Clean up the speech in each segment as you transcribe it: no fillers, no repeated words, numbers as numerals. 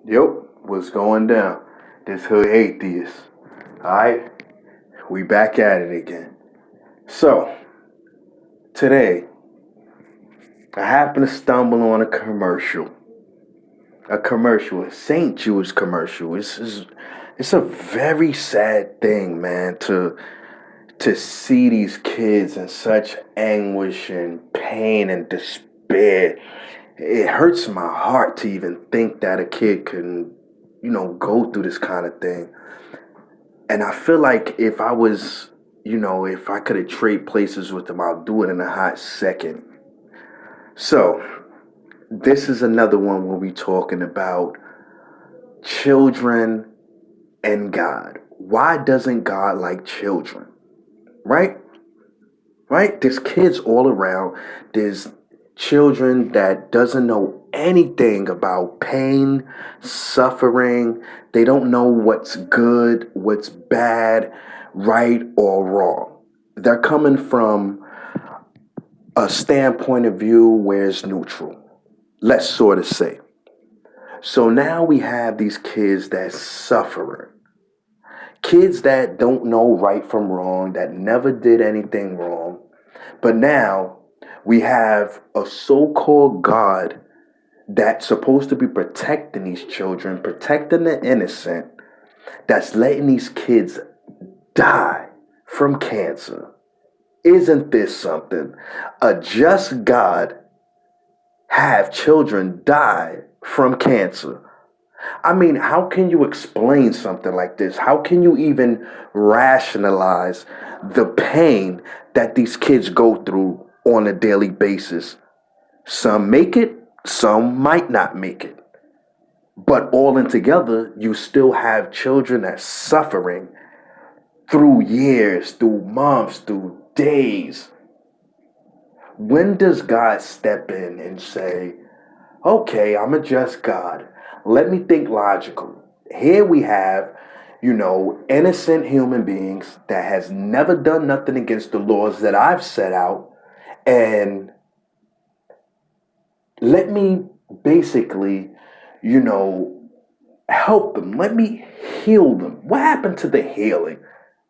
Yep, what's going down? This hood atheist. Alright, we back at it again. So, today, I happened to stumble on a commercial. A St. Jude's commercial. It's a very sad thing, man, to see these kids in such anguish and pain and despair. It hurts my heart to even think that a kid can, go through this kind of thing. And I feel like if I could have trade places with them, I'll do it in a hot second. So, this is another one where we talking about children and God. Why doesn't God like children? Right? Right? There's kids all around. There's children that doesn't know anything about pain, suffering. They don't know what's good, what's bad, right or wrong. They're coming from a standpoint of view where it's neutral. Let's sort of say. So now we have these kids that suffering. Kids that don't know right from wrong, that never did anything wrong. But now we have a so-called God that's supposed to be protecting these children, protecting the innocent, that's letting these kids die from cancer. Isn't this something? A just God have children die from cancer. I mean, how can you explain something like this? How can you even rationalize the pain that these kids go through on a daily basis? Some make it, some might not make it. But all in together, you still have children that's suffering through years, through months, through days. When does God step in and say, okay, I'm a just God. Let me think logical. Here we have, innocent human beings that has never done nothing against the laws that I've set out. And let me basically, you know, help them. Let me heal them. What happened to the healing?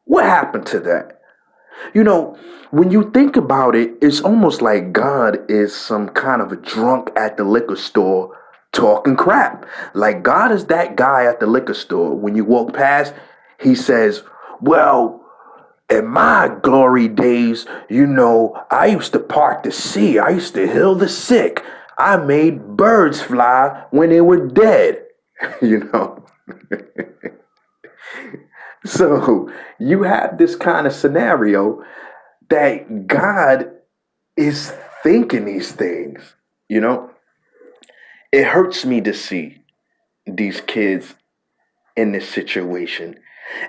What happened to that? When you think about it, it's almost like God is some kind of a drunk at the liquor store talking crap. Like God is that guy at the liquor store. When you walk past, he says, well, in my glory days, I used to part the sea. I used to heal the sick. I made birds fly when they were dead. you know. So you have this kind of scenario that God is thinking these things. You know, it hurts me to see these kids in this situation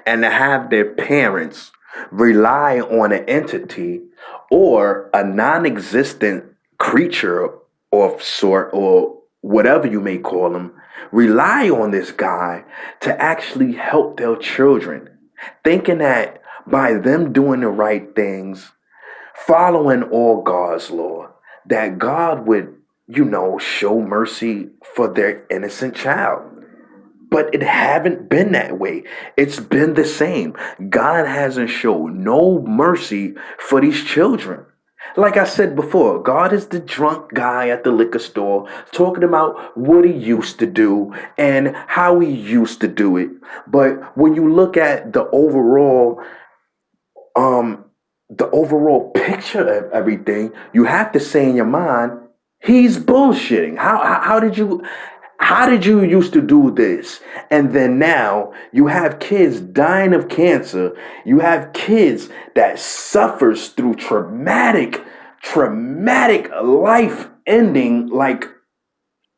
and to have their parents rely on an entity or a non existent creature of sort or whatever you may call them, rely on this guy to actually help their children, thinking that by them doing the right things, following all God's law, that God would, show mercy for their innocent child. But it haven't been that way. It's been the same. God hasn't shown no mercy for these children. Like I said before, God is the drunk guy at the liquor store talking about what he used to do and how he used to do it. But when you look at um the overall picture of everything, you have to say in your mind, he's bullshitting. How did you used to do this? And then now you have kids dying of cancer. You have kids that suffers through traumatic life ending, like,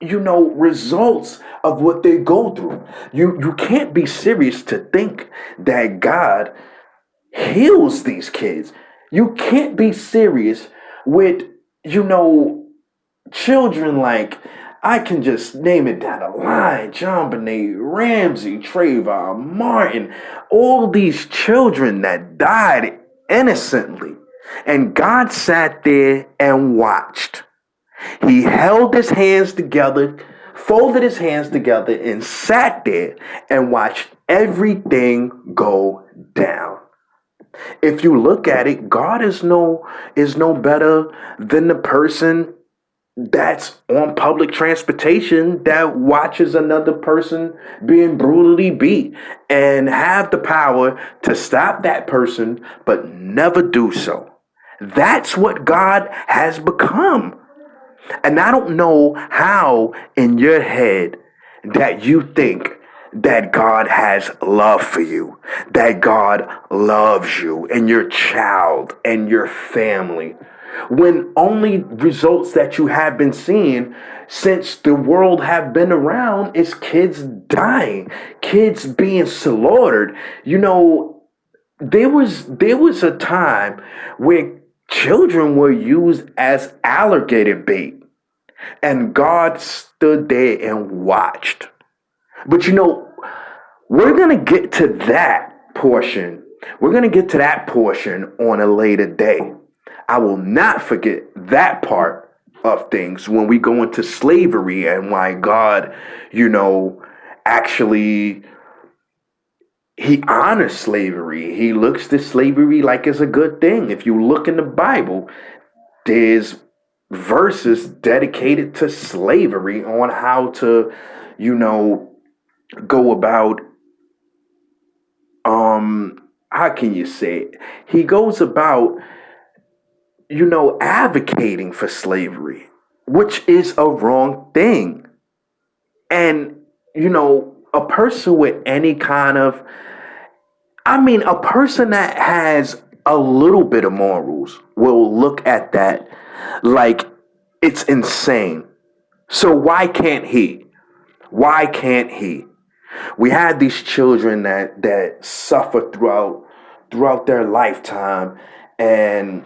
results of what they go through. You can't be serious to think that God heals these kids. You can't be serious with, you know, children like, I can just name it down the line: John Benet Ramsey, Trayvon Martin, all these children that died innocently. And God sat there and watched. He held his hands together folded his hands together and sat there and watched everything go down. If you look at it, God is no better than the person that's on public transportation that watches another person being brutally beat and have the power to stop that person but never do so. That's what God has become. And I don't know how in your head that you think that God has love for you, that God loves you and your child and your family, when only results that you have been seeing since the world have been around is kids dying, kids being slaughtered. There was a time where children were used as alligator bait, and God stood there and watched. But we're going to get to that portion. We're going to get to that portion on a later day. I will not forget that part of things when we go into slavery and why God, actually, he honors slavery. He looks to slavery like it's a good thing. If you look in the Bible, there's verses dedicated to slavery on how to, go about, how can you say it? He goes about, advocating for slavery, which is a wrong thing. And, a person with any kind of, a person that has a little bit of morals will look at that like it's insane. So why can't he? Why can't he? We had these children that suffer throughout their lifetime, and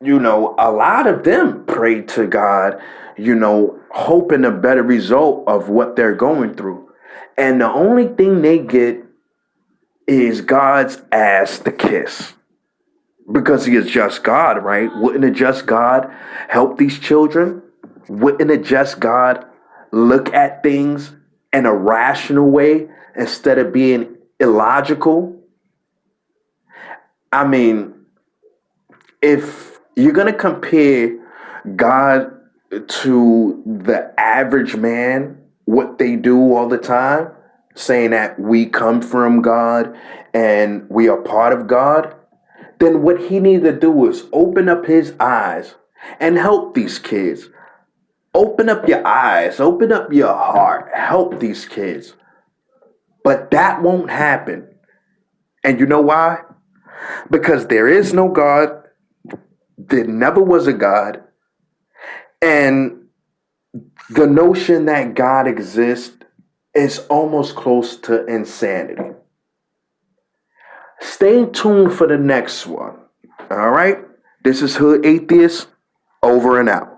a lot of them pray to God, hoping a better result of what they're going through. And the only thing they get is God's ass to kiss. Because he is just God, right? Wouldn't a just God help these children? Wouldn't a just God look at things in a rational way instead of being illogical? If you're going to compare God to the average man, what they do all the time, saying that we come from God and we are part of God, then what he needs to do is open up his eyes and help these kids. Open up your eyes, open up your heart, help these kids. But that won't happen. And you know why? Because there is no God. There never was a God. And the notion that God exists is almost close to insanity. Stay tuned for the next one. All right? This is Hood Atheist, over and out.